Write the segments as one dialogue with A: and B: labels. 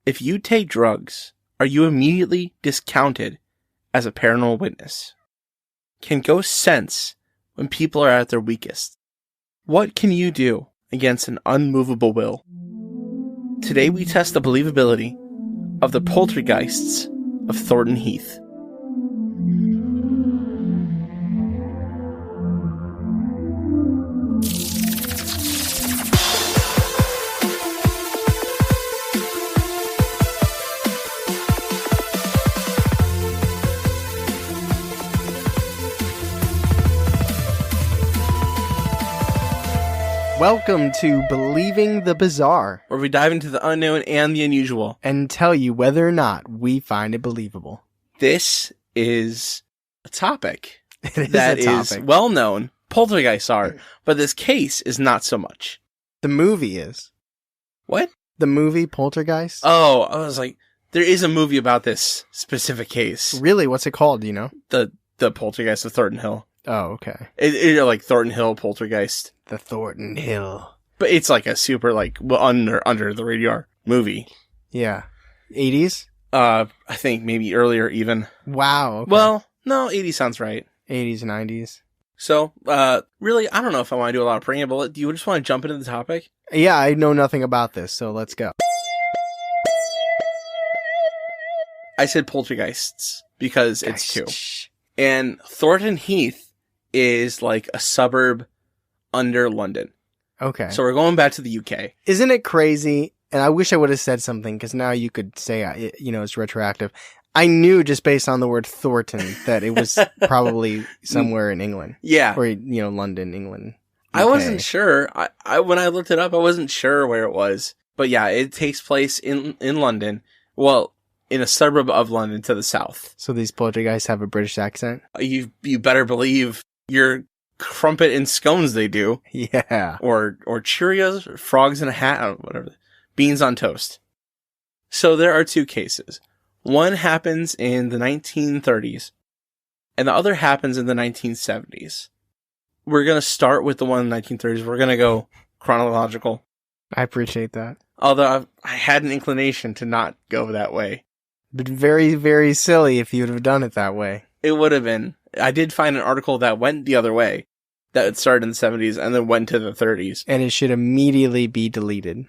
A: If you take drugs, are you immediately discounted as a paranormal witness? Can ghosts sense when people are at their weakest? What can you do against an unmovable will? Today we test the believability of the poltergeists of Thornton Heath.
B: Welcome to Believing the Bizarre,
A: where we dive into the unknown and the unusual
B: and tell you whether or not we find it believable.
A: This is a topic
B: that is
A: well known. Poltergeists are, but this case is not so much.
B: The movie is.
A: What?
B: The movie Poltergeist?
A: Oh, I was like, there is a movie about this specific case.
B: Really? What's it called? Do you know?
A: The Poltergeist of Thornton Hill.
B: Oh, okay.
A: It like Thornton Hill Poltergeist.
B: The Thornton Hill.
A: But it's like a super under the radar movie.
B: Yeah. 80s?
A: I think maybe earlier even.
B: Wow. Okay.
A: Well, no, 80s sounds right.
B: 80s, 90s.
A: So, really, I don't know if I want to do a lot of preamble. Do you just want to jump into the topic?
B: Yeah, I know nothing about this, so let's go.
A: I said poltergeists because it's two. And Thornton Heath is like a suburb under London.
B: Okay.
A: So we're going back to the UK.
B: Isn't it crazy? And I wish I would have said something, because now you could say, it's retroactive. I knew just based on the word Thornton that it was probably somewhere in England.
A: Yeah.
B: Or, London, England. UK.
A: I wasn't sure. I when I looked it up, I wasn't sure where it was. But yeah, it takes place in London. Well, in a suburb of London to the south.
B: So these poltergeists have a British accent?
A: You better believe your crumpet and scones they do.
B: Yeah.
A: Or Cheerios, or frogs in a hat, or whatever. Beans on toast. So there are two cases. One happens in the 1930s, and the other happens in the 1970s. We're going to start with the one in the 1930s. We're going to go chronological.
B: I appreciate that.
A: Although I had an inclination to not go that way.
B: But very, very silly if you would have done it that way.
A: It would have been. I did find an article that went the other way. That it started in the 70s and then went to the 30s.
B: And it should immediately be deleted.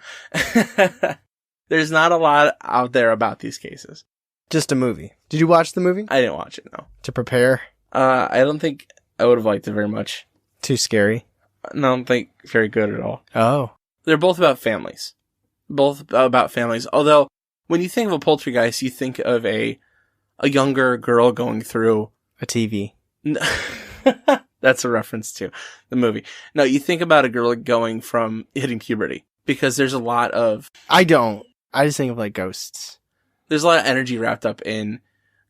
A: There's not a lot out there about these cases.
B: Just a movie. Did you watch the movie?
A: I didn't watch it, no.
B: To prepare?
A: I don't think I would have liked it very much.
B: Too scary?
A: I don't think very good at all.
B: Oh.
A: They're both about families. Both about families. Although, when you think of a poltergeist, you think of a younger girl going through...
B: a TV.
A: That's a reference to the movie. No, you think about a girl going from hitting puberty. Because there's a lot of...
B: I don't. I just think of like ghosts.
A: There's a lot of energy wrapped up in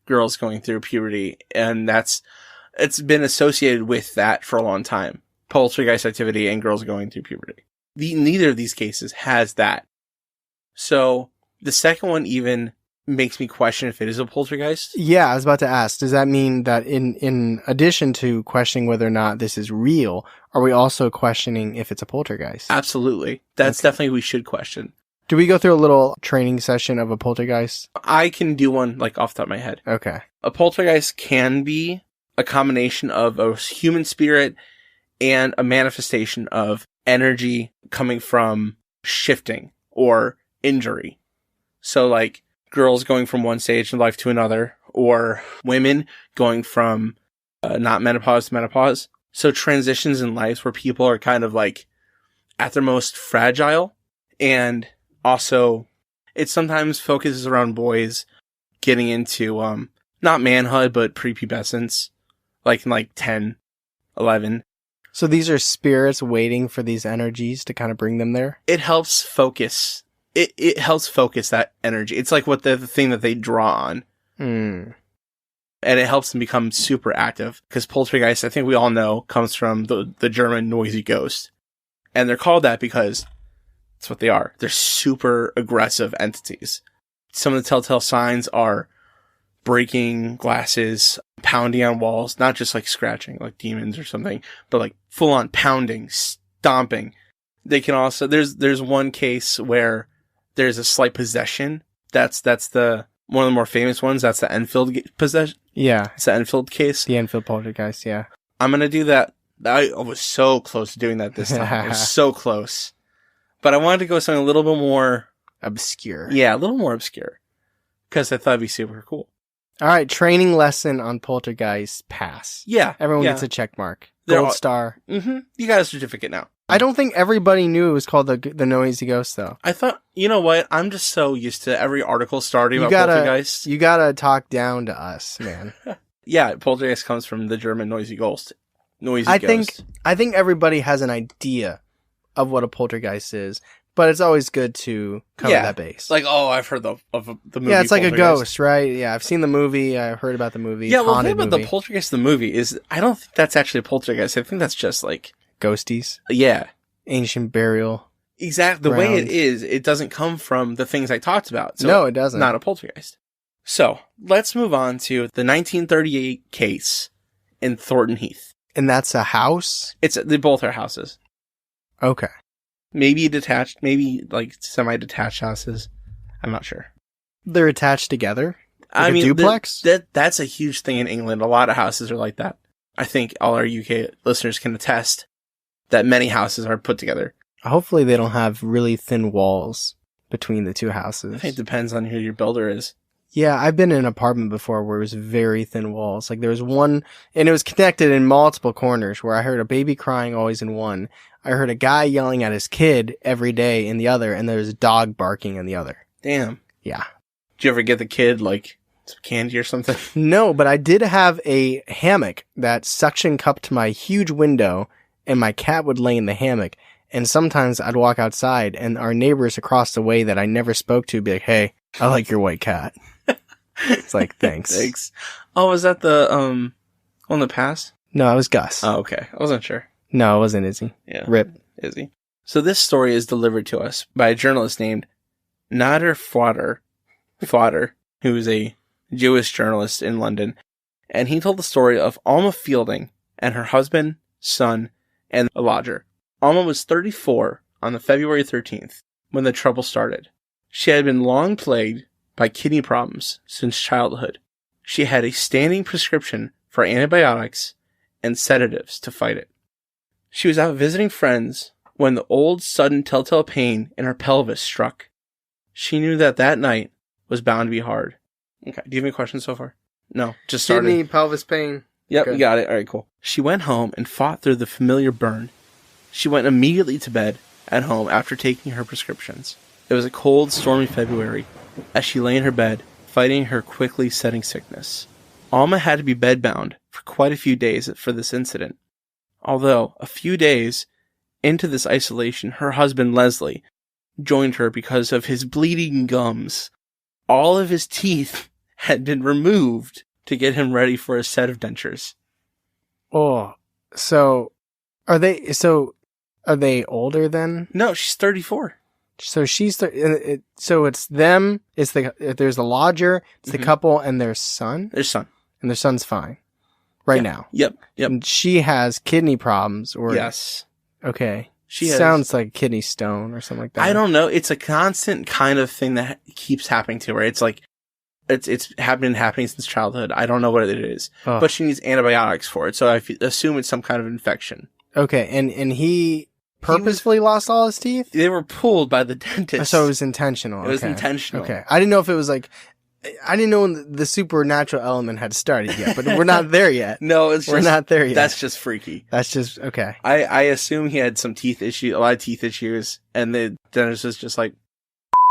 A: girls going through puberty. And it's been associated with that for a long time. Poltergeist activity and girls going through puberty. Neither of these cases has that. So, the second one even makes me question if it is a poltergeist.
B: Yeah, I was about to ask, does that mean that in addition to questioning whether or not this is real, are we also questioning if it's a poltergeist?
A: Absolutely. That's definitely we should question.
B: Do we go through a little training session of a poltergeist?
A: I can do one, like, off the top of my head.
B: Okay.
A: A poltergeist can be a combination of a human spirit and a manifestation of energy coming from shifting or injury. So, like, girls going from one stage in life to another, or women going from not menopause to menopause. So transitions in life where people are kind of like at their most fragile. And also it sometimes focuses around boys getting into not manhood, but prepubescence, like in like 10, 11.
B: So these are spirits waiting for these energies to kind of bring them there?
A: It helps focus. It helps focus that energy. It's like what the thing that they draw on.
B: Mm.
A: And it helps them become super active. Because poltergeist, I think we all know, comes from the German noisy ghost. And they're called that because that's what they are. They're super aggressive entities. Some of the telltale signs are breaking glasses, pounding on walls, not just like scratching like demons or something, but like full on pounding, stomping. They can also, there's one case where there's a slight possession That's the one of the more famous ones. That's the Enfield possession.
B: Yeah.
A: It's the Enfield case.
B: The Enfield poltergeist, yeah.
A: I'm going to do that. I was so close to doing that this time. It was so close. But I wanted to go with something a little bit more...
B: obscure.
A: Yeah, a little more obscure. Because I thought it'd be super cool.
B: All right, training lesson on poltergeist, pass.
A: Yeah.
B: Everyone gets a check mark. Gold star.
A: Mm-hmm. You got a certificate now.
B: I don't think everybody knew it was called the Noisy Ghost, though.
A: I thought, you know what? I'm just so used to every article starting about poltergeist.
B: You gotta talk down to us, man.
A: Yeah, poltergeist comes from the German noisy ghost.
B: I think everybody has an idea of what a poltergeist is, but it's always good to cover that base.
A: Like, oh, I've heard of the movie.
B: Yeah, it's like a ghost, right? Yeah, I've seen the movie. I've heard about the movie.
A: Yeah, well, the thing about the poltergeist, the movie, is I don't think that's actually a poltergeist. I think that's just like
B: ghosties.
A: Yeah,
B: ancient burial.
A: Exactly. The way it is, it doesn't come from the things I talked about. So
B: no, it doesn't.
A: Not a poltergeist. So let's move on to the 1938 case in Thornton Heath.
B: And that's a house?
A: They both are houses.
B: Okay.
A: Maybe detached, maybe like semi-detached houses. I'm not sure.
B: They're attached together?
A: Like
B: a duplex?
A: That's a huge thing in England. A lot of houses are like that. I think all our UK listeners can attest that many houses are put together.
B: Hopefully they don't have really thin walls between the two houses.
A: I think it depends on who your builder is.
B: Yeah, I've been in an apartment before where it was very thin walls. Like there was one, and it was connected in multiple corners where I heard a baby crying always in one. I heard a guy yelling at his kid every day in the other, and there was a dog barking in the other.
A: Damn.
B: Yeah.
A: Did you ever get the kid like some candy or something?
B: No, but I did have a hammock that suction cupped my huge window, and my cat would lay in the hammock. And sometimes I'd walk outside, and our neighbors across the way that I never spoke to would be like, "Hey, I like your white cat." It's like, thanks.
A: Thanks. Oh, was that the one that passed?
B: No, it was Gus.
A: Oh, okay. I wasn't sure.
B: No, it wasn't Izzy.
A: Yeah.
B: Rip.
A: Izzy. So this story is delivered to us by a journalist named Nader Fodder, who is a Jewish journalist in London. And he told the story of Alma Fielding and her husband, son, and a lodger. Alma was 34 on the February 13th when the trouble started. She had been long plagued by kidney problems since childhood. She had a standing prescription for antibiotics and sedatives to fight it. She was out visiting friends when the old sudden telltale pain in her pelvis struck. She knew that night was bound to be hard. Okay, do you have any questions so far? No, just started.
B: Kidney, pelvis pain.
A: Yep, you got it. All right, cool. She went home and fought through the familiar burn. She went immediately to bed at home after taking her prescriptions. It was a cold, stormy February as she lay in her bed, fighting her quickly setting sickness. Alma had to be bedbound for quite a few days for this incident. Although, a few days into this isolation, her husband Leslie joined her because of his bleeding gums. All of his teeth had been removed to get him ready for a set of dentures.
B: Oh, so are they older then?
A: No, she's 34.
B: So so it's them, there's the lodger, it's the couple, and their son?
A: Their son.
B: And their son's fine. Now.
A: Yep.
B: And she has kidney problems, or...
A: Yes.
B: Okay.
A: She
B: sounds like kidney stone or something like that.
A: I don't know. It's a constant kind of thing that keeps happening to her. It's like, it's been happening since childhood. I don't know what it is. Oh. But she needs antibiotics for it, so I assume it's some kind of infection.
B: Okay, and he... purposefully lost all his teeth?
A: They were pulled by the dentist.
B: So it was intentional.
A: It was intentional.
B: Okay. I didn't know if it was like... I didn't know when the supernatural element had started yet, but we're not there yet.
A: No, we're
B: not there yet.
A: That's just freaky.
B: That's just... Okay.
A: I assume he had some a lot of teeth issues, and the dentist was just like,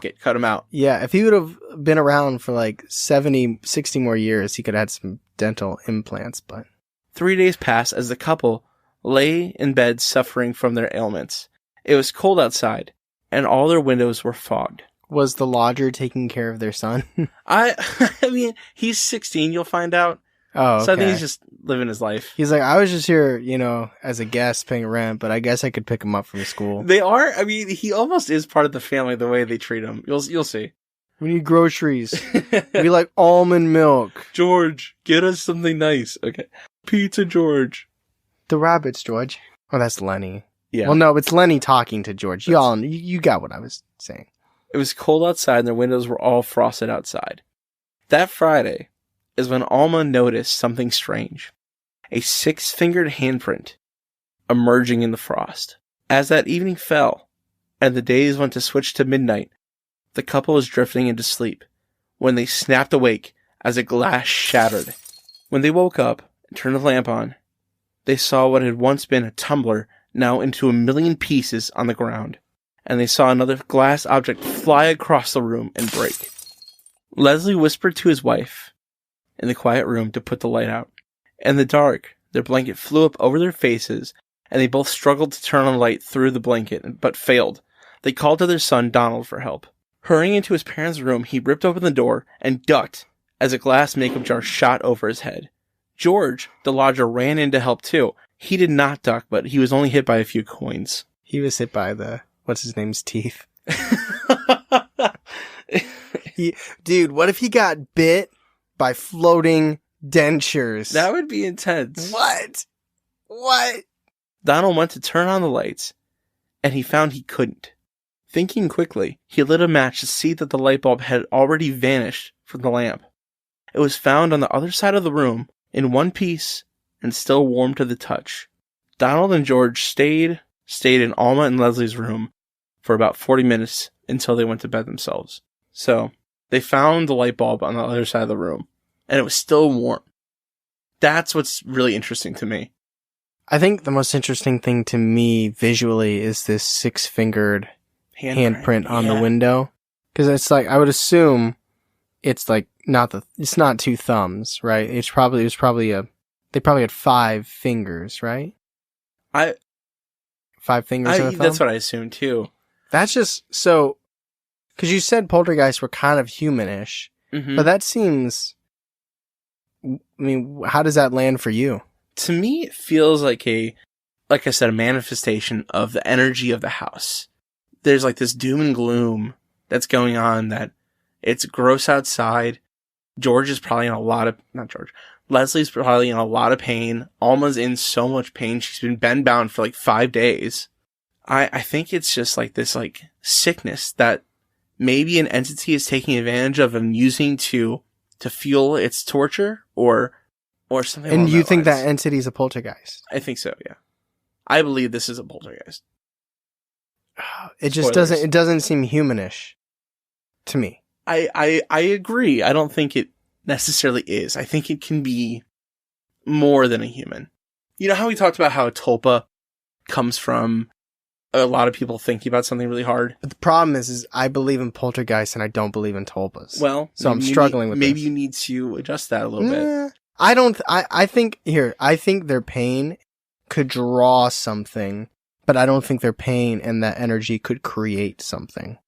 A: it, cut him out.
B: Yeah, if he would have been around for like 70, 60 more years, he could have had some dental implants, but...
A: 3 days passed as the couple lay in bed suffering from their ailments. It was cold outside, and all their windows were fogged.
B: Was the lodger taking care of their son?
A: I mean, he's 16, you'll find out.
B: Oh, okay.
A: So I think he's just living his life.
B: He's like, I was just here, as a guest paying rent, but I guess I could pick him up from school.
A: They are? I mean, he almost is part of the family the way they treat him. You'll see.
B: We need groceries. We like almond milk.
A: George, get us something nice. Okay. Pizza, George.
B: The rabbits, George. Oh, that's Lenny.
A: Yeah.
B: Well, no, it's Lenny talking to George. You got what I was saying.
A: It was cold outside and their windows were all frosted outside. That Friday is when Alma noticed something strange. A 6-fingered handprint emerging in the frost. As that evening fell, and the days went to switch to midnight, the couple was drifting into sleep when they snapped awake as a glass shattered. When they woke up and turned the lamp on, they saw what had once been a tumbler now into a million pieces on the ground, and they saw another glass object fly across the room and break. Leslie whispered to his wife in the quiet room to put the light out. In the dark, their blanket flew up over their faces, and they both struggled to turn on the light through the blanket, but failed. They called to their son, Donald, for help. Hurrying into his parents' room, he ripped open the door and ducked as a glass makeup jar shot over his head. George, the lodger, ran in to help too. He did not duck, but he was only hit by a few coins.
B: He was hit by what's-his-name's teeth. Dude, what if he got bit by floating dentures?
A: That would be intense.
B: What?
A: Donald went to turn on the lights, and he found he couldn't. Thinking quickly, he lit a match to see that the light bulb had already vanished from the lamp. It was found on the other side of the room, in one piece, and still warm to the touch. Donald and George stayed in Alma and Leslie's room for about 40 minutes until they went to bed themselves. So, they found the light bulb on the other side of the room, and it was still warm. That's what's really interesting to me.
B: I think the most interesting thing to me visually is this 6-fingered handprint on the window. Because it's like, I would assume it's like it's not 2 thumbs, right? They probably had 5 fingers, right? 5 fingers and a thumb?
A: That's what I assumed too.
B: That's just so, because you said poltergeists were kind of humanish, but that seems, I mean, how does that land for you?
A: To me, it feels like like I said, a manifestation of the energy of the house. There's like this doom and gloom that's going on, that it's gross outside. George is probably in Leslie's probably in a lot of pain. Alma's in so much pain. She's been bedbound for like 5 days. I think it's just like this like sickness that maybe an entity is taking advantage of and using to fuel its torture or something.
B: And you think that entity is a poltergeist?
A: I think so, yeah. I believe this is a poltergeist.
B: It just doesn't seem humanish to me.
A: I agree. I don't think it necessarily is. I think it can be more than a human. You know how we talked about how a tulpa comes from a lot of people thinking about something really hard?
B: But the problem is I believe in poltergeists and I don't believe in tulpas.
A: Well,
B: so I'm struggling with this.
A: Maybe you need to adjust that a little bit.
B: I think their pain could draw something, but I don't think their pain and that energy could create something.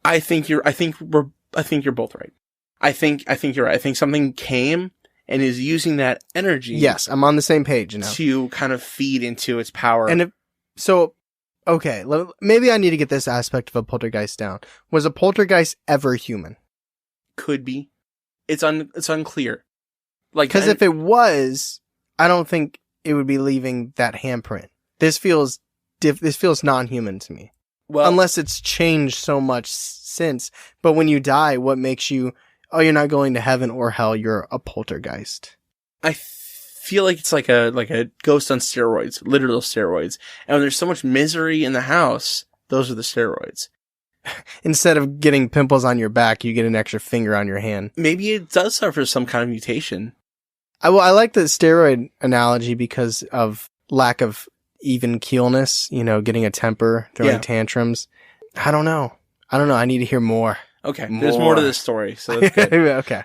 A: I think you're both right. I think you're right. I think something came and is using that energy.
B: Yes, I'm on the same page now.
A: To kind of feed into its power.
B: And okay, maybe I need to get this aspect of a poltergeist down. Was a poltergeist ever human?
A: Could be. It's unclear.
B: Because if it was, I don't think it would be leaving that handprint. This feels non-human to me. Well, unless it's changed so much since. But when you die, what makes you, you're not going to heaven or hell, you're a poltergeist.
A: I feel like it's like a ghost on steroids, literal steroids. And when there's so much misery in the house, those are the steroids.
B: Instead of getting pimples on your back, you get an extra finger on your hand.
A: Maybe it does suffer some kind of mutation.
B: I like the steroid analogy because of lack of even keelness, getting a temper, throwing tantrums. I don't know. I need to hear more.
A: Okay. There's more to this story, so that's good.
B: Okay.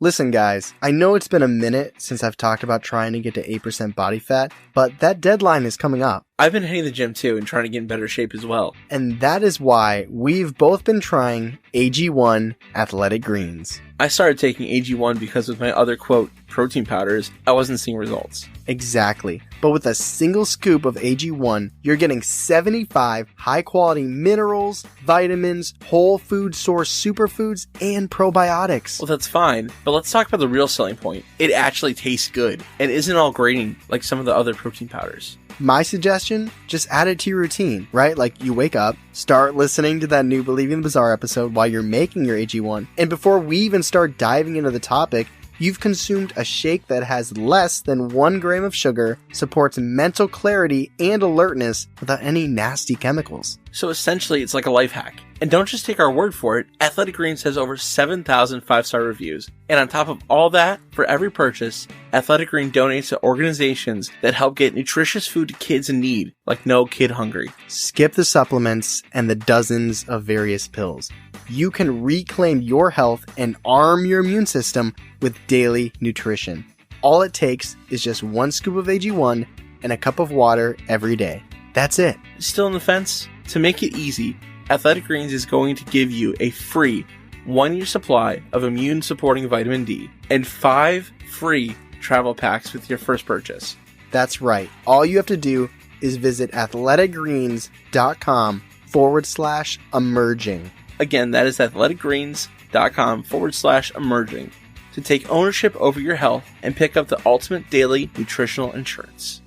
B: Listen, guys, I know it's been a minute since I've talked about trying to get to 8% body fat, but that deadline is coming up.
A: I've been hitting the gym too and trying to get in better shape as well.
B: And that is why we've both been trying AG1 Athletic Greens.
A: I started taking AG1 because with my other, quote, protein powders, I wasn't seeing results.
B: Exactly. But with a single scoop of AG1, you're getting 75 high-quality minerals, vitamins, whole food source superfoods, and probiotics.
A: Well, that's fine, but let's talk about the real selling point. It actually tastes good and isn't all grating like some of the other protein powders.
B: My suggestion, just add it to your routine, right? Like you wake up, start listening to that new Believing the Bizarre episode while you're making your AG1. And before we even start diving into the topic, you've consumed a shake that has less than 1 gram of sugar, supports mental clarity and alertness without any nasty chemicals.
A: So essentially, it's like a life hack. And don't just take our word for it, Athletic Greens has over 7,000 5-star reviews. And on top of all that, for every purchase, Athletic Green donates to organizations that help get nutritious food to kids in need, like No Kid Hungry.
B: Skip the supplements and the dozens of various pills. You can reclaim your health and arm your immune system with daily nutrition. All it takes is just 1 scoop of AG1 and a cup of water every day. That's it.
A: Still on the fence? To make it easy, Athletic Greens is going to give you a free 1-year supply of immune-supporting vitamin D and 5 free travel packs with your first purchase.
B: That's right. All you have to do is visit athleticgreens.com/emerging.
A: Again, that is athleticgreens.com/emerging to take ownership over your health and pick up the ultimate daily nutritional insurance.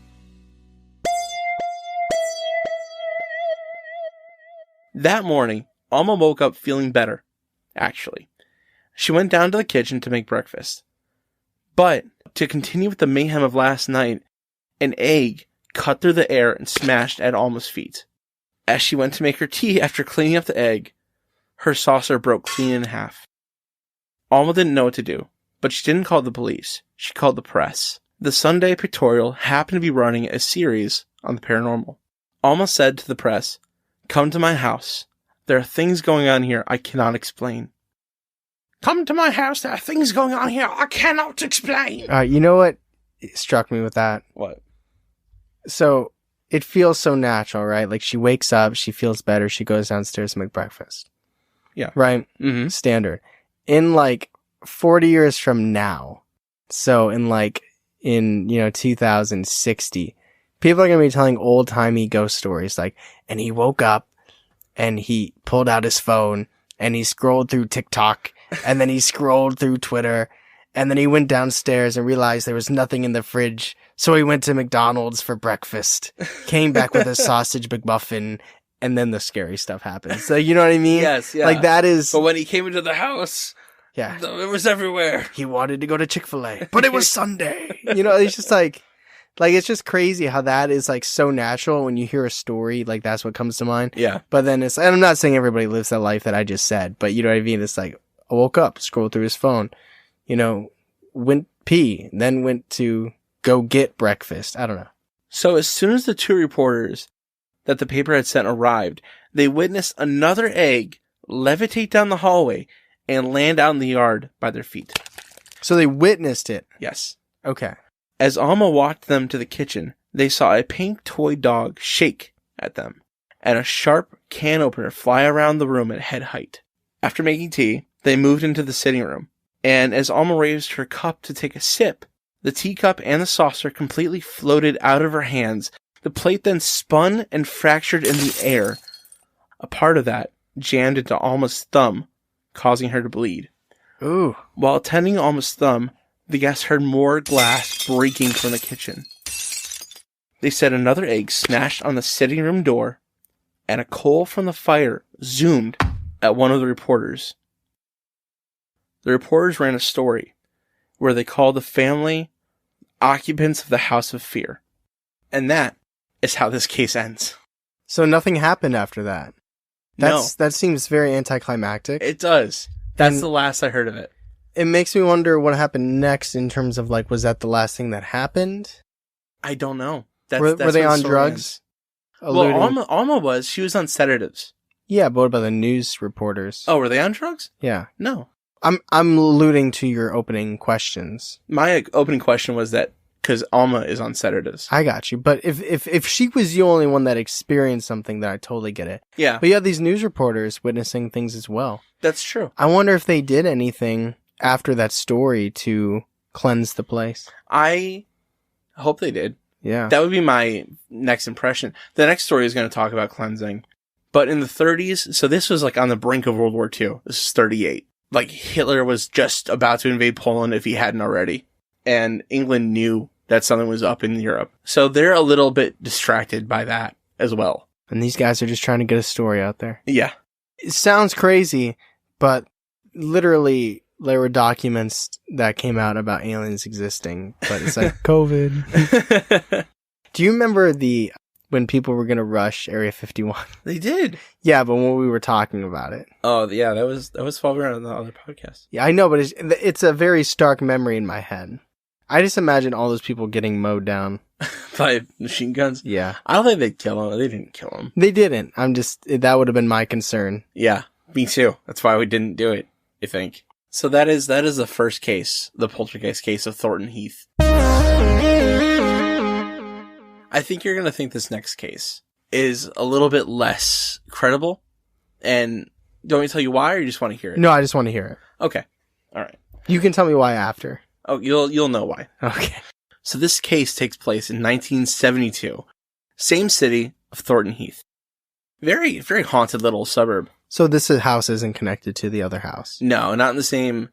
A: That morning, Alma woke up feeling better, actually. She went down to the kitchen to make breakfast. But, to continue with the mayhem of last night, an egg cut through the air and smashed at Alma's feet. As she went to make her tea after cleaning up the egg, her saucer broke clean in half. Alma didn't know what to do, but she didn't call the police. She called the press. The Sunday Pictorial happened to be running a series on the paranormal. Alma said to the press, "Come to my house. There are things going on here I cannot explain." "Come to my house. There are things going on here I cannot explain."
B: You know what struck me with that?
A: What?
B: So, it feels so natural, right? Like, she wakes up, she feels better, she goes downstairs to make breakfast.
A: Yeah.
B: Right?
A: Mm-hmm.
B: Standard. In, 40 years from now, so in 2060, people are going to be telling old-timey ghost stories, and he woke up, and he pulled out his phone, and he scrolled through TikTok, and then he scrolled through Twitter, and then he went downstairs and realized there was nothing in the fridge, so he went to McDonald's for breakfast, came back with a sausage McMuffin, and then the scary stuff happened. So, you know what I mean?
A: Yes, yeah.
B: That is...
A: But when he came into the house,
B: yeah,
A: it was everywhere.
B: He wanted to go to Chick-fil-A, but it was Sunday. It's just it's just crazy how that is so natural when you hear a story, that's what comes to mind.
A: Yeah.
B: But then and I'm not saying everybody lives that life that I just said, but you know what I mean? It's I woke up, scrolled through his phone, went pee, then went to go get breakfast. I don't know.
A: So as soon as the 2 reporters that the paper had sent arrived, they witnessed another egg levitate down the hallway and land out in the yard by their feet.
B: So they witnessed it?
A: Yes.
B: Okay.
A: As Alma walked them to the kitchen, they saw a pink toy dog shake at them, and a sharp can opener fly around the room at head height. After making tea, they moved into the sitting room, and as Alma raised her cup to take a sip, the teacup and the saucer completely floated out of her hands. The plate then spun and fractured in the air. A part of that jammed into Alma's thumb, causing her to bleed.
B: Ooh.
A: While tending Alma's thumb, the guests heard more glass breaking from the kitchen. They said another egg smashed on the sitting room door, and a coal from the fire zoomed at one of the reporters. The reporters ran a story where they called the family occupants of the House of Fear. And that is how this case ends.
B: So nothing happened after that?
A: No.
B: That seems very anticlimactic.
A: It does. That's the last I heard of it.
B: It makes me wonder what happened next in terms of was that the last thing that happened?
A: I don't know.
B: Were they on drugs?
A: Well, Alma was. She was on sedatives.
B: Yeah, but what about the news reporters?
A: Oh, were they on drugs?
B: Yeah.
A: No.
B: I'm alluding to your opening questions.
A: My opening question was that because Alma is on sedatives.
B: I got you. But if she was the only one that experienced something, then I totally get it.
A: Yeah.
B: But you have these news reporters witnessing things as well.
A: That's true.
B: I wonder if they did anything after that story to cleanse the place.
A: I hope they did.
B: Yeah.
A: That would be my next impression. The next story is going to talk about cleansing. But in the 30s, so this was on the brink of World War II. This is 38. Hitler was just about to invade Poland if he hadn't already. And England knew that something was up in Europe. So they're a little bit distracted by that as well.
B: And these guys are just trying to get a story out there.
A: Yeah.
B: It sounds crazy, but literally there were documents that came out about aliens existing, but it's like COVID. Do you remember when people were going to rush Area 51?
A: They did.
B: Yeah, but when we were talking about it.
A: Oh, yeah, that was following on the other podcast.
B: Yeah, I know, but it's a very stark memory in my head. I just imagine all those people getting mowed down.
A: By machine guns?
B: Yeah.
A: I don't think they'd kill him. They didn't kill him.
B: They didn't. That would have been my concern.
A: Yeah, me too. That's why we didn't do it, I think. So that is the first case, the poltergeist case of Thornton Heath. I think you're going to think this next case is a little bit less credible. And do you want me to tell you why, or you just want to hear it?
B: No, I just want to hear it.
A: Okay. All right.
B: You can tell me why after.
A: Oh, you'll know why.
B: Okay.
A: So this case takes place in 1972. Same city of Thornton Heath. Very, very haunted little suburb.
B: So this house isn't connected to the other house?
A: No, not in the same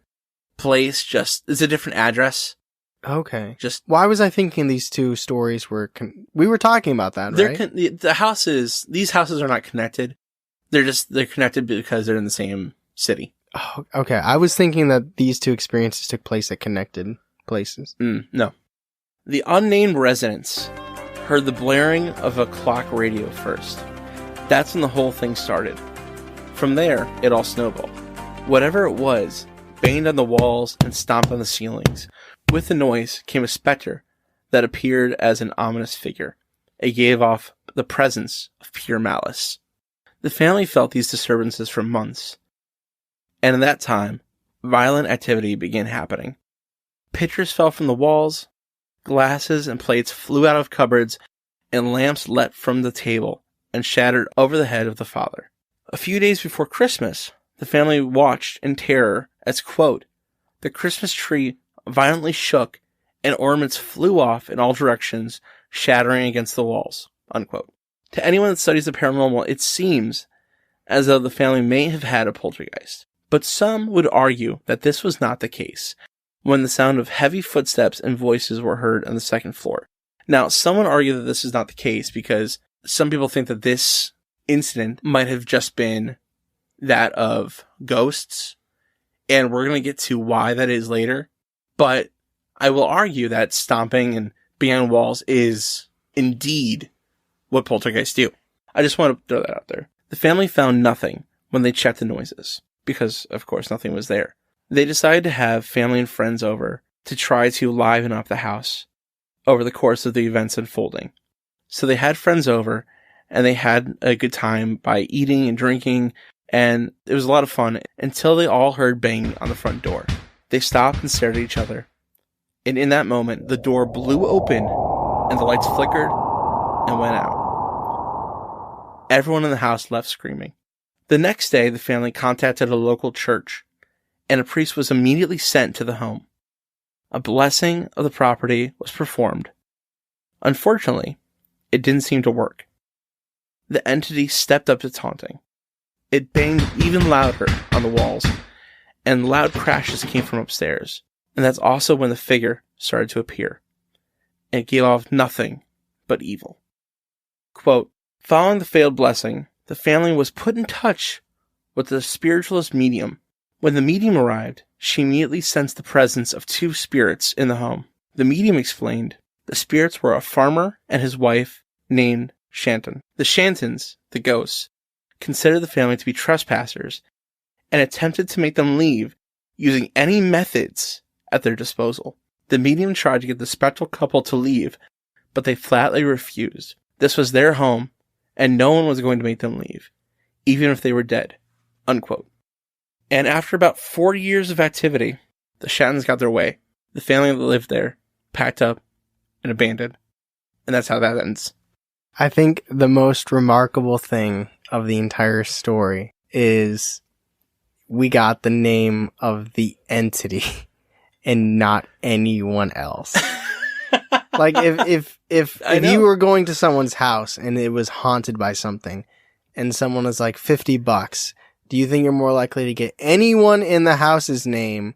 A: place. Just, it's a different address.
B: Okay.
A: Just,
B: why was I thinking these two stories were... we were talking about that, right?
A: These houses are not connected. They're connected because they're in the same city.
B: Oh, okay. I was thinking that these two experiences took place at connected places.
A: No. The unnamed residents heard the blaring of a clock radio first. That's when the whole thing started. From there, it all snowballed. Whatever it was, banged on the walls and stomped on the ceilings. With the noise came a specter that appeared as an ominous figure. It gave off the presence of pure malice. The family felt these disturbances for months. And in that time, violent activity began happening. Pictures fell from the walls, glasses and plates flew out of cupboards, and lamps leapt from the table and shattered over the head of the father. A few days before Christmas, the family watched in terror as, quote, the Christmas tree violently shook and ornaments flew off in all directions, shattering against the walls, unquote. To anyone that studies the paranormal, it seems as though the family may have had a poltergeist. But some would argue that this was not the case, when the sound of heavy footsteps and voices were heard on the second floor. Now, some would argue that this is not the case because some people think that this incident might have just been that of ghosts, and we're going to get to why that is later. But I will argue that stomping and being on walls is indeed what poltergeists do. I just want to throw that out there. The family found nothing when they checked the noises, because, of course, nothing was there. They decided to have family and friends over to try to liven up the house over the course of the events unfolding. So they had friends over, and they had a good time by eating and drinking, and it was a lot of fun until they all heard banging on the front door. They stopped and stared at each other, and in that moment, the door blew open, and the lights flickered and went out. Everyone in the house left screaming. The next day, the family contacted a local church, and a priest was immediately sent to the home. A blessing of the property was performed. Unfortunately, it didn't seem to work. The entity stepped up to taunting. It banged even louder on the walls, and loud crashes came from upstairs. And that's also when the figure started to appear. And it gave off nothing but evil. Quote, following the failed blessing, the family was put in touch with the spiritualist medium. When the medium arrived, she immediately sensed the presence of two spirits in the home. The medium explained the spirits were a farmer and his wife named Shanton. The Shantons, the ghosts, considered the family to be trespassers and attempted to make them leave using any methods at their disposal. The medium tried to get the spectral couple to leave, but they flatly refused. This was their home, and no one was going to make them leave, even if they were dead. Unquote. And after about 40 years of activity, the Shantons got their way. The family that lived there packed up and abandoned. And that's how that ends.
B: I think the most remarkable thing of the entire story is we got the name of the entity and not anyone else. Like if you were going to someone's house and it was haunted by something and someone was like $50, do you think you're more likely to get anyone in the house's name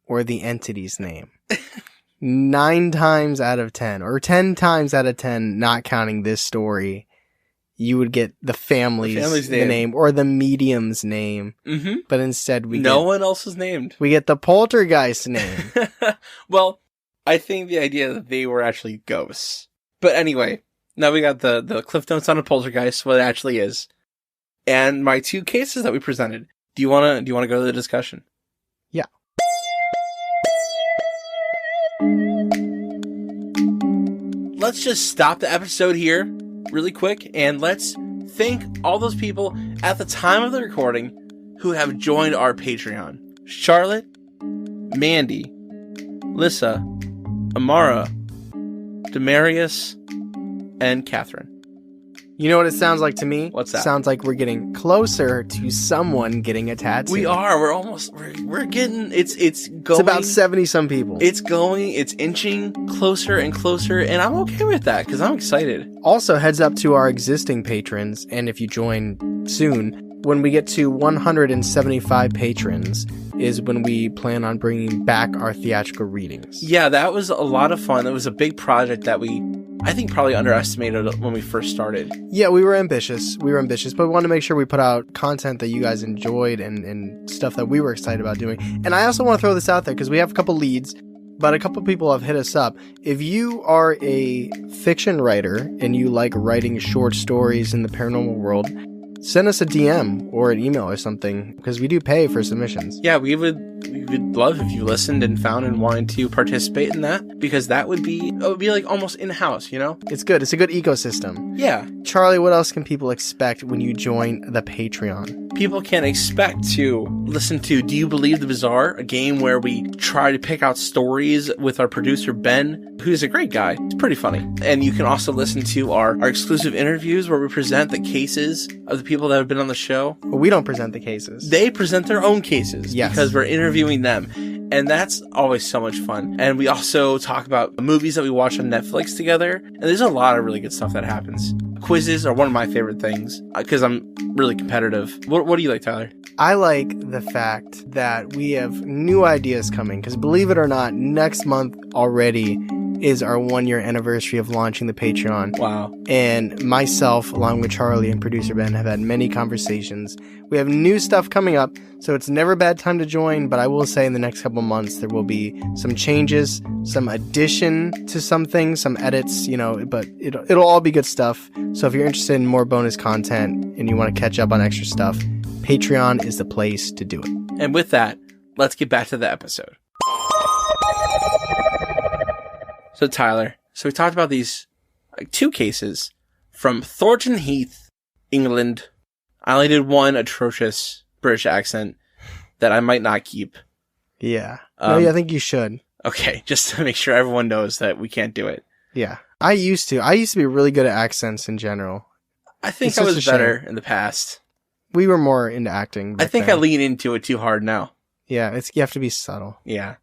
B: or the entity's name? 9 times out of 10, or 10 times out of 10, not counting this story, you would get the family's name or the medium's name.
A: Mm-hmm.
B: But instead
A: no one else is named.
B: We get the poltergeist name.
A: Well, I think the idea that they were actually ghosts. But anyway, now we got the Cliff Notes on a poltergeist, what it actually is. And my 2 cases that we presented. Do you wanna go to the discussion?
B: Yeah.
A: Let's just stop the episode here really quick, and let's thank all those people at the time of the recording who have joined our Patreon. Charlotte, Mandy, Lissa, Amara, Demarius, and Catherine.
B: You know what it sounds like to me?
A: What's that?
B: Sounds like we're getting closer to someone getting a tattoo.
A: We are. We're getting, it's going.
B: It's about 70 some people.
A: It's inching closer and closer, and I'm okay with that because I'm excited.
B: Also, heads up to our existing patrons, and if you join soon, when we get to 175 patrons is when we plan on bringing back our theatrical readings.
A: Yeah, that was a lot of fun. It was a big project that I think probably underestimated when we first started.
B: Yeah, we were ambitious, but we wanted to make sure we put out content that you guys enjoyed and stuff that we were excited about doing. And I also want to throw this out there because we have a couple leads, but a couple people have hit us up. If you are a fiction writer and you like writing short stories in the paranormal world, send us a DM or an email or something, because we do pay for submissions.
A: Yeah, we would love if you listened and found and wanted to participate in that, because it would be like almost in-house, you know?
B: It's good. It's a good ecosystem.
A: Yeah.
B: Charlie, what else can people expect when you join the Patreon?
A: People can expect to listen to Do You Believe the Bizarre, a game where we try to pick out stories with our producer, Ben, who's a great guy. It's pretty funny. And you can also listen to our exclusive interviews where we present the cases of the people that have been on the show.
B: Well, we don't present the cases.
A: They present their own cases.
B: Yes.
A: Because we're interviewing them. And that's always so much fun. And we also talk about movies that we watch on Netflix together. And there's a lot of really good stuff that happens. Quizzes are one of my favorite things because I'm really competitive. What do you like, Tyler?
B: I like the fact that we have new ideas coming, because believe it or not, next month already is our 1-year anniversary of launching the Patreon.
A: Wow.
B: And myself, along with Charlie and producer Ben, have had many conversations. We have new stuff coming up, so it's never a bad time to join, but I will say in the next couple months there will be some changes, some addition to some things, some edits, but it'll all be good stuff. So if you're interested in more bonus content and you want to catch up on extra stuff, Patreon is the place to do it.
A: And with that, let's get back to the episode. So Tyler, we talked about these 2 cases from Thornton Heath, England. I only did one atrocious British accent that I might not keep.
B: Yeah. I think you should.
A: Okay, just to make sure everyone knows that we can't do it.
B: Yeah. I used to be really good at accents in general.
A: I think I was better in the past.
B: We were more into acting.
A: I think I lean into it too hard now.
B: Yeah, you have to be subtle.
A: Yeah.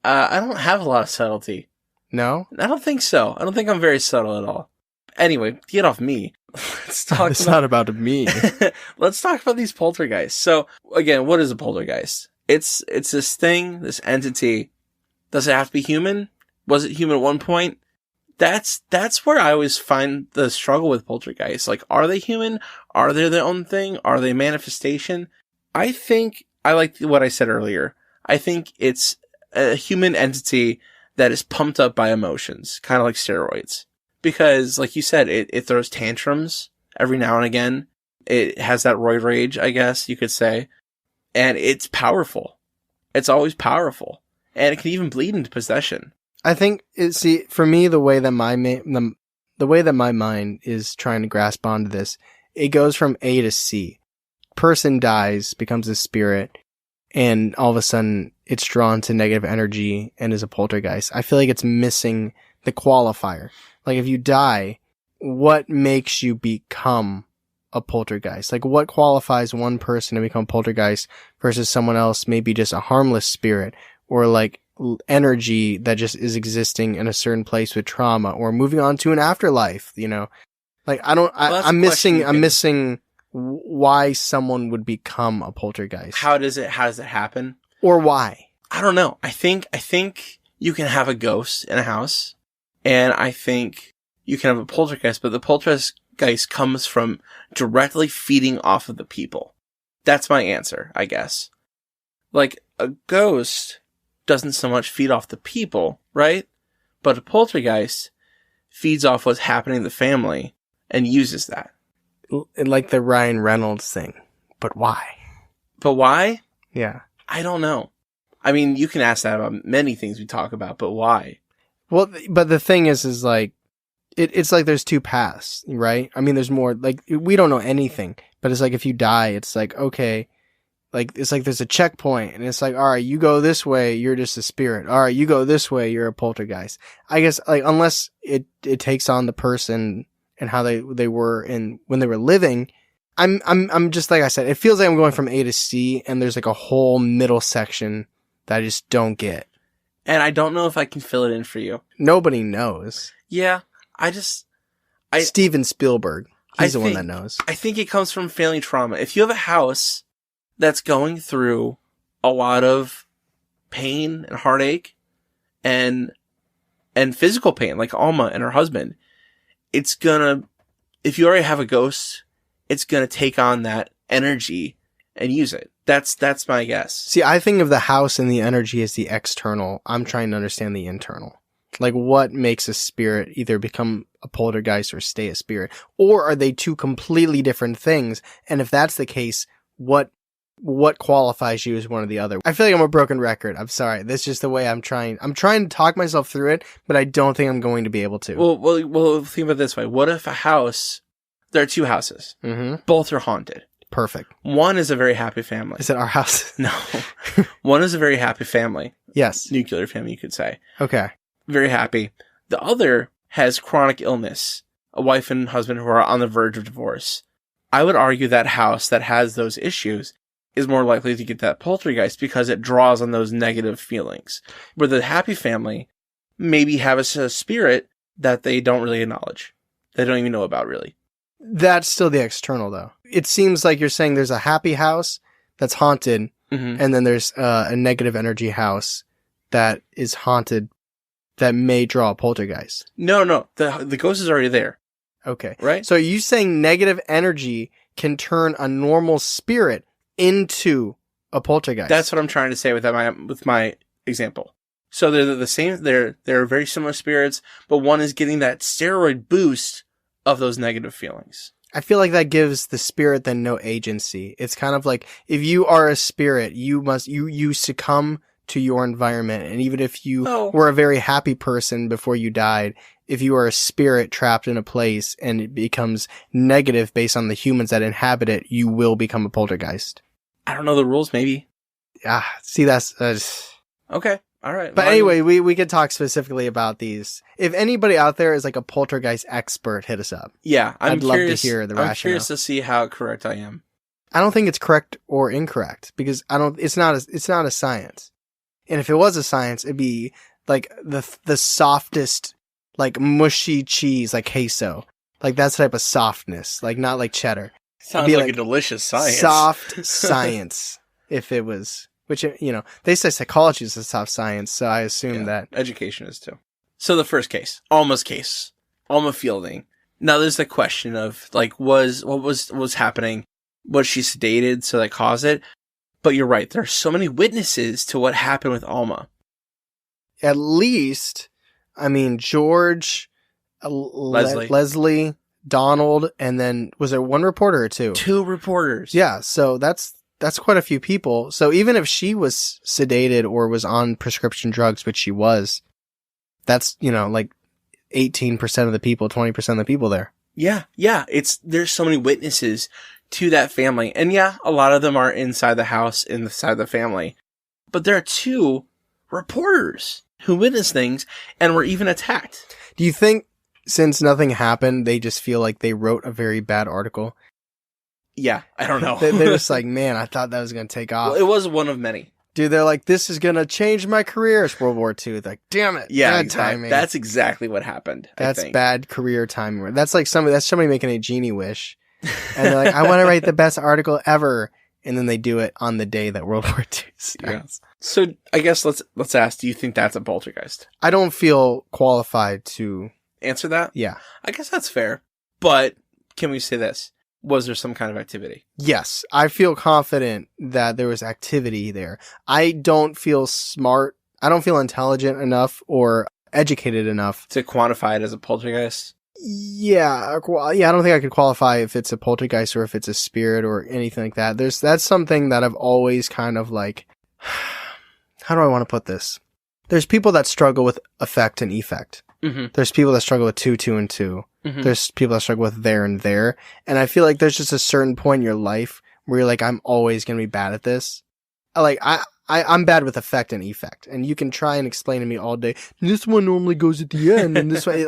A: I don't have a lot of subtlety.
B: No?
A: I don't think so. I don't think I'm very subtle at all. Anyway, get off me. Let's talk
B: It's not about me.
A: Let's talk about these poltergeists. So, again, what is a poltergeist? It's this thing, this entity. Does it have to be human? Was it human at one point? That's where I always find the struggle with poltergeists. Like, are they human? Are they their own thing? Are they manifestation? I think I like what I said earlier. I think it's a human entity that is pumped up by emotions, kind of like steroids. Because, like you said, it throws tantrums every now and again. It has that roid rage, I guess you could say. And it's powerful. It's always powerful. And it can even bleed into possession.
B: I think, for me, the way that my mind is trying to grasp onto this, it goes from A to C. Person dies, becomes a spirit, and all of a sudden it's drawn to negative energy and is a poltergeist. I feel like it's missing the qualifier. Like, if you die, what makes you become a poltergeist? Like, what qualifies one person to become poltergeist versus someone else, maybe just a harmless spirit, or like energy that just is existing in a certain place with trauma, or moving on to an afterlife, Like, I'm missing why someone would become a poltergeist.
A: How does it happen?
B: Or why?
A: I don't know. I think you can have a ghost in a house, and I think you can have a poltergeist, but the poltergeist comes from directly feeding off of the people. That's my answer, I guess. Like, a ghost doesn't so much feed off the people, right? But a poltergeist feeds off what's happening in the family and uses that.
B: Like the Ryan Reynolds thing. But why?
A: But why?
B: Yeah.
A: I don't know. I mean, you can ask that about many things we talk about, but why?
B: Well, but the thing is like, it's like there's two paths, right? I mean, there's more, like, we don't know anything, but it's like if you die, it's like, okay, like, it's like there's a checkpoint, and it's like, all right, you go this way, you're just a spirit. All right, you go this way, you're a poltergeist. I guess, like, unless it takes on the person and how they were when they were living, I'm just, like I said, it feels like I'm going from A to C, and there's like a whole middle section that I just don't get.
A: And I don't know if I can fill it in for you.
B: Nobody knows.
A: Yeah,
B: Steven Spielberg. He's the one that knows.
A: I think it comes from family trauma. If you have a house that's going through a lot of pain and heartache and physical pain, like Alma and her husband, it's gonna, if you already have a ghost, it's gonna take on that energy and use it. That's my guess.
B: See, I think of the house and the energy as the external. I'm trying to understand the internal. Like, what makes a spirit either become a poltergeist or stay a spirit? Or are they two completely different things? And if that's the case, what qualifies you as one or the other? I feel like I'm a broken record. I'm sorry. That's just the way I'm trying to talk myself through it, but I don't think I'm going to be able to.
A: Well, think about it this way. What if there are two houses.
B: Mm-hmm.
A: Both are haunted.
B: Perfect.
A: One is a very happy family.
B: Is it our house?
A: No. One is a very happy family.
B: Yes.
A: Nuclear family, you could say.
B: Okay.
A: Very happy. The other has chronic illness, a wife and husband who are on the verge of divorce. I would argue that house that has those issues is more likely to get that poltergeist because it draws on those negative feelings. Where the happy family maybe have a spirit that they don't really acknowledge. They don't even know about, really.
B: That's still the external, though. It seems like you're saying there's a happy house that's haunted, and then there's a negative energy house that is haunted that may draw a poltergeist.
A: No. The ghost is already there.
B: Okay.
A: Right?
B: So are you saying negative energy can turn a normal spirit into a poltergeist?
A: That's what I'm trying to say with my example. So they're the same, they're very similar spirits, but one is getting that steroid boost of those negative feelings.
B: I feel like that gives the spirit then no agency. It's kind of like, if you are a spirit, you succumb to your environment. And even if you were a very happy person before you died, if you are a spirit trapped in a place and it becomes negative based on the humans that inhabit it, you will become a poltergeist.
A: I don't know the rules, maybe.
B: See, that's...
A: Okay. All right.
B: But anyway, we could talk specifically about these. If anybody out there is like a poltergeist expert, hit us up.
A: Yeah,
B: I'd love to hear the rationale.
A: I'm curious to see how correct I am.
B: I don't think it's correct or incorrect because it's not a science. And if it was a science, it'd be like the softest, like mushy cheese, like queso. Like that type of softness, like not like cheddar.
A: Sounds like a delicious science.
B: Soft science, if it was. Which, they say psychology is a soft science, so I assume that.
A: Education is too. So the first case, Alma's case, Alma Fielding. Now there's the question of, like, what was happening? Was she sedated so that caused it? But you're right, there are so many witnesses to what happened with Alma.
B: At least, George, Leslie, Donald, and then, was there one reporter or two?
A: 2 reporters.
B: Yeah, so that's quite a few people. So even if she was sedated or was on prescription drugs, which she was, that's, like 18% of the people, 20% of the people there.
A: Yeah. There's so many witnesses to that family. And yeah, a lot of them are inside the house, inside the family. But there are 2 reporters who witnessed things and were even attacked.
B: Do you think since nothing happened, they just feel like they wrote a very bad article?
A: Yeah, I don't know.
B: They're just like, man, I thought that was going to take off.
A: Well, it was one of many.
B: Dude, they're like, this is going to change my career. It's World War II. They're like, damn it.
A: Yeah,
B: bad timing.
A: That's exactly what happened.
B: That's bad career timing. That's like somebody making a genie wish. And they're like, I want to write the best article ever. and then they do it on the day that World War II starts.
A: Yeah. So I guess let's ask, do you think that's a poltergeist?
B: I don't feel qualified to
A: answer that.
B: Yeah.
A: I guess that's fair. But can we say this? Was there some kind of activity?
B: Yes. I feel confident that there was activity there. I don't feel smart. I don't feel intelligent enough or educated enough
A: to quantify it as a poltergeist.
B: Yeah, I don't think I could qualify if it's a poltergeist or if it's a spirit or anything like that. That's something that I've always kind of like, how do I want to put this? There's people that struggle with effect and effect. Mm-hmm. There's people that struggle with 2, 2, and 2. Mm-hmm. There's people that struggle with there and there. And I feel like there's just a certain point in your life where you're like, I'm always going to be bad at this. I'm bad with effect and effect, and you can try and explain to me all day. This one normally goes at the end, and this way,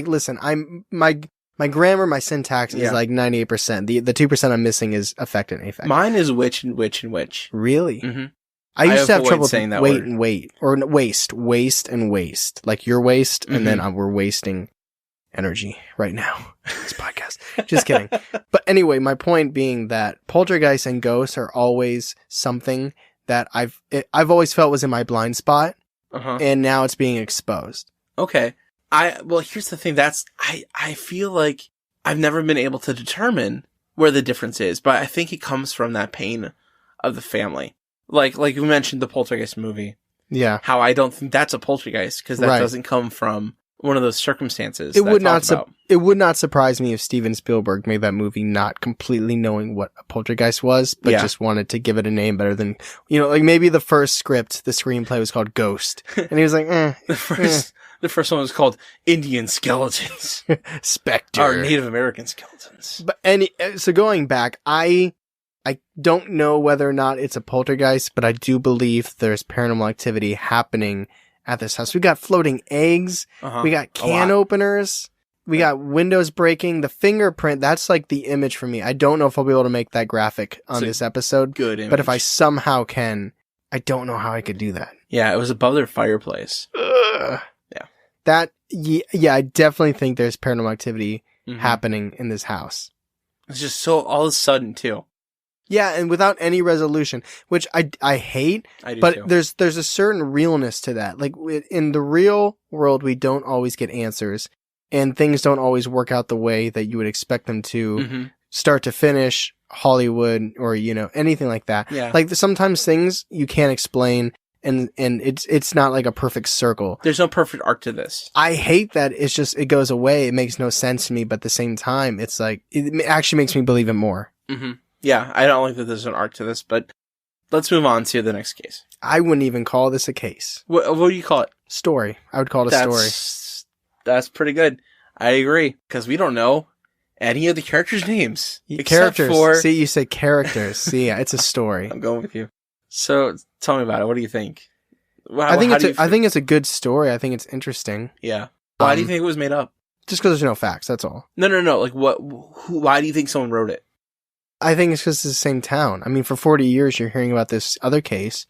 B: listen, my grammar, my syntax is like 98%. The 2% I'm missing is effect and effect.
A: Mine is which and which and which.
B: Really? Mm-hmm. I used to have trouble saying that wait and wait, or waste and waste. Like your waste, and then we're wasting energy right now. This podcast. Just kidding. But anyway, my point being that poltergeists and ghosts are always something that I've always felt was in my blind spot, and now it's being exposed.
A: Okay. Well, here's the thing. I feel like I've never been able to determine where the difference is, but I think it comes from that pain of the family. Like we mentioned the Poltergeist movie.
B: Yeah.
A: How I don't think that's a poltergeist because that doesn't come from one of those circumstances.
B: It would not surprise me if Steven Spielberg made that movie not completely knowing what a poltergeist was, but just wanted to give it a name better than, like maybe the first script, the screenplay was called Ghost, and he was like,
A: The first one was called Indian Skeletons.
B: Spectre.
A: Or Native American Skeletons.
B: But so going back, I don't know whether or not it's a poltergeist, but I do believe there's paranormal activity happening at this house. We got floating eggs. We got can openers. We got windows breaking. The fingerprint, that's like the image for me. I don't know if I'll be able to make that graphic on this episode.
A: Good image.
B: But if I somehow can, I don't know how I could do that.
A: Yeah, it was above their fireplace.
B: Yeah. I definitely think there's paranormal activity happening in this house.
A: It's just so all of a sudden, too.
B: Yeah, and without any resolution, which I hate, but too. There's a certain realness to that. Like in the real world, we don't always get answers, and things don't always work out the way that you would expect them to, start to finish, Hollywood or anything like that.
A: Yeah.
B: Like sometimes things you can't explain, and it's not like a perfect circle.
A: There's no perfect arc to this.
B: I hate that it goes away. It makes no sense to me, but at the same time, it's like it actually makes me believe it more.
A: Mm-hmm. Yeah, I don't like that there's an arc to this, but let's move on to the next case.
B: I wouldn't even call this a case.
A: What do you call it?
B: Story. I would call it a story.
A: That's pretty good. I agree, because we don't know any of the characters' names.
B: Characters. See, you say characters. See, yeah, it's a story.
A: I'm going with you. So, tell me about it. What do you think?
B: I think it's a good story. I think it's interesting.
A: Yeah. Why do you think it was made up?
B: Just because there's no facts, that's all.
A: No. Like, why do you think someone wrote it?
B: I think it's because it's the same town. I mean, for 40 years, you're hearing about this other case.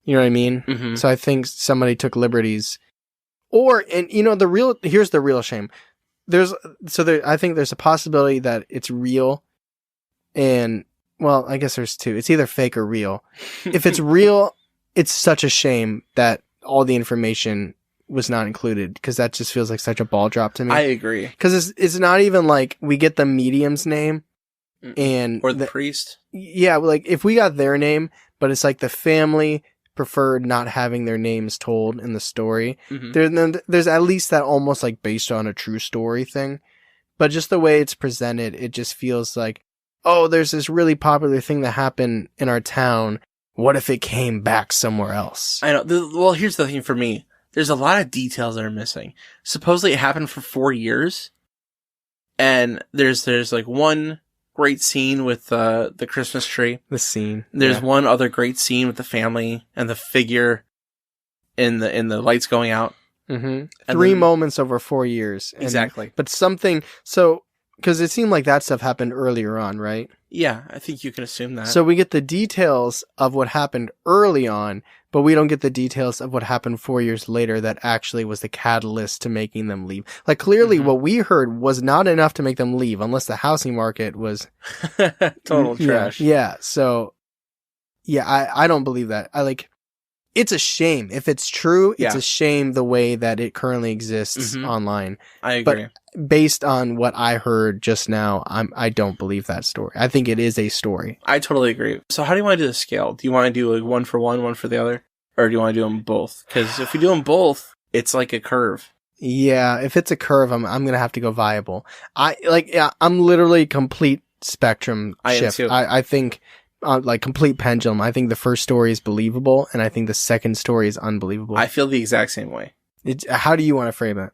B: You know what I mean? Mm-hmm. So I think somebody took liberties. Here's the real shame. I think there's a possibility that it's real. And, well, I guess there's two. It's either fake or real. If it's real, it's such a shame that all the information was not included, because that just feels like such a ball drop to me.
A: I agree.
B: Because it's not even like we get the medium's name.
A: Or the priest.
B: Yeah, like if we got their name, but it's like the family preferred not having their names told in the story. Mm-hmm. There's at least that almost like based on a true story thing. But just the way it's presented, it just feels like, oh, there's this really popular thing that happened in our town. What if it came back somewhere else?
A: I know. Well, here's the thing for me. There's a lot of details that are missing. Supposedly it happened for 4 years. And there's like one great scene with the Christmas tree.
B: The scene.
A: There's one other great scene with the family and the figure in the lights going out.
B: Mm-hmm. 3 moments over 4 years.
A: Exactly.
B: But because it seemed like that stuff happened earlier on, right?
A: Yeah, I think you can assume that.
B: So we get the details of what happened early on, but we don't get the details of what happened 4 years later that actually was the catalyst to making them leave. Like, clearly what we heard was not enough to make them leave, unless the housing market was
A: total trash.
B: Yeah. So Yeah, I don't believe that. It's a shame. If it's true, it's a shame the way that it currently exists online.
A: I agree.
B: But based on what I heard just now, I don't believe that story. I think it is a story.
A: I totally agree. So how do you want to do the scale? Do you want to do like one for one for the other? Or do you want to do them both? Because if you do them both, it's like a curve.
B: Yeah, if it's a curve, I'm going to have to go viable. I'm literally complete spectrum shift. I think like complete pendulum. I think the first story is believable, and I think the second story is unbelievable.
A: I feel the exact same way.
B: How do you want to frame it?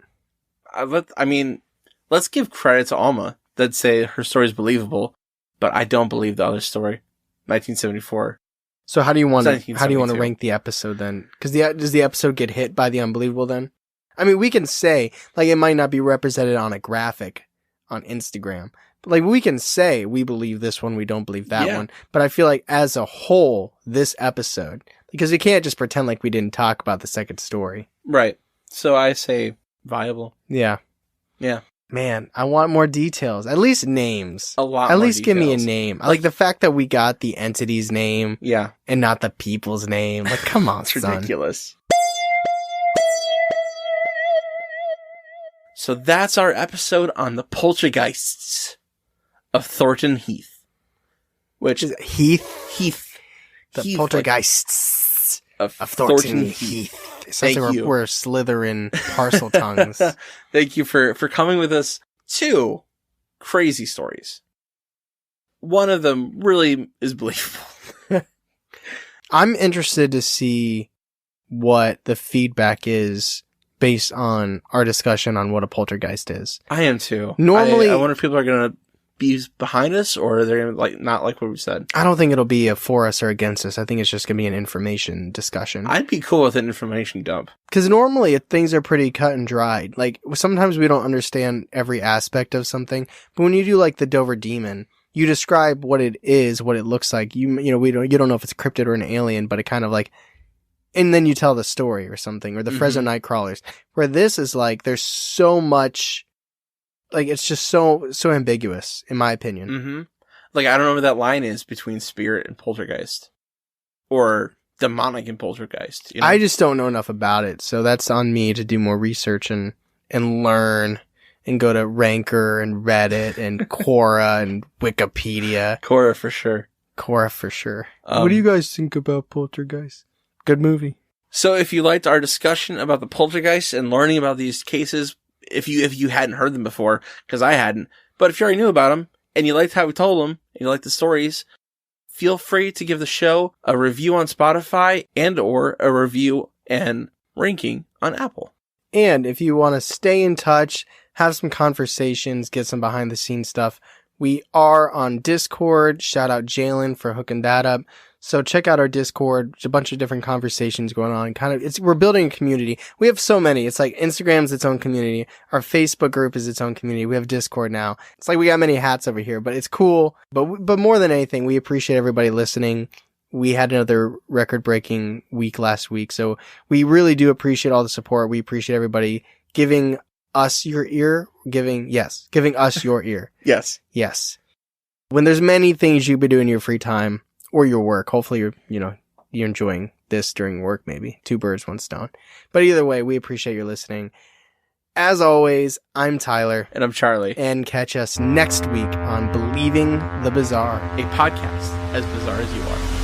A: Let's give credit to Alma that say her story is believable, but I don't believe the other story, 1974.
B: So how do you want to rank the episode then? Because does the episode get hit by the unbelievable then? I mean, we can say like it might not be represented on a graphic on Instagram. Like, we can say we believe this one, we don't believe that one. But I feel like as a whole, this episode, because we can't just pretend like we didn't talk about the second story.
A: Right. So I say viable.
B: Yeah.
A: Yeah.
B: Man, I want more details. At least names.
A: A lot
B: At
A: more
B: least
A: details.
B: Give me a name. I like the fact that we got the entity's name.
A: Yeah.
B: And not the people's name. Like, come on,
A: it's
B: son.
A: ridiculous. So that's our episode on the poltergeists of Thornton Heath. Which
B: is Heath?
A: Heath.
B: The
A: Heath,
B: poltergeists
A: of Thornton Heath.
B: It sounds like we're Slytherin parcel tongues.
A: Thank you for coming with us. 2 crazy stories. One of them really is believable.
B: I'm interested to see what the feedback is based on our discussion on what a poltergeist is.
A: I am too.
B: Normally,
A: I wonder if people are going to be behind us or they're going to not like what we said.
B: I don't think it'll be a for us or against us. I think it's just going to be an information discussion.
A: I'd be cool with an information dump.
B: Because normally things are pretty cut and dried. Like, sometimes we don't understand every aspect of something, but when you do like the Dover Demon, you describe what it is, what it looks like. You don't know if it's a cryptid or an alien, but it kind of like, and then you tell the story or something, or the Fresno Nightcrawlers, where this is like, there's so much, like, it's just so ambiguous, in my opinion.
A: Mm-hmm. Like, I don't know where that line is between spirit and poltergeist. Or demonic and poltergeist. You know?
B: I just don't know enough about it, so that's on me to do more research and learn, and go to Ranker and Reddit and Quora and Wikipedia.
A: Quora for sure.
B: What do you guys think about Poltergeist? Good movie.
A: So if you liked our discussion about the poltergeist and learning about these cases, if you hadn't heard them before, because I hadn't, but if you already knew about them and you liked how we told them and you liked the stories, feel free to give the show a review on Spotify and or a review and ranking on Apple.
B: And if you want to stay in touch, have some conversations, get some behind the scenes stuff, we are on Discord. Shout out Jalen for hooking that up. So check out our Discord. There's a bunch of different conversations going on. We're building a community. We have so many. It's like Instagram's its own community. Our Facebook group is its own community. We have Discord now. It's like we got many hats over here, but it's cool. But more than anything, we appreciate everybody listening. We had another record-breaking week last week, so we really do appreciate all the support. We appreciate everybody giving us your ear. Giving us your ear. Yes. When there's many things you could do in your free time, or your work. Hopefully you're enjoying this during work, maybe. 2 birds, 1 stone. But either way, we appreciate your listening. As always, I'm Tyler.
A: And I'm Charlie.
B: And catch us next week on Believing the Bizarre,
A: a podcast as bizarre as you are.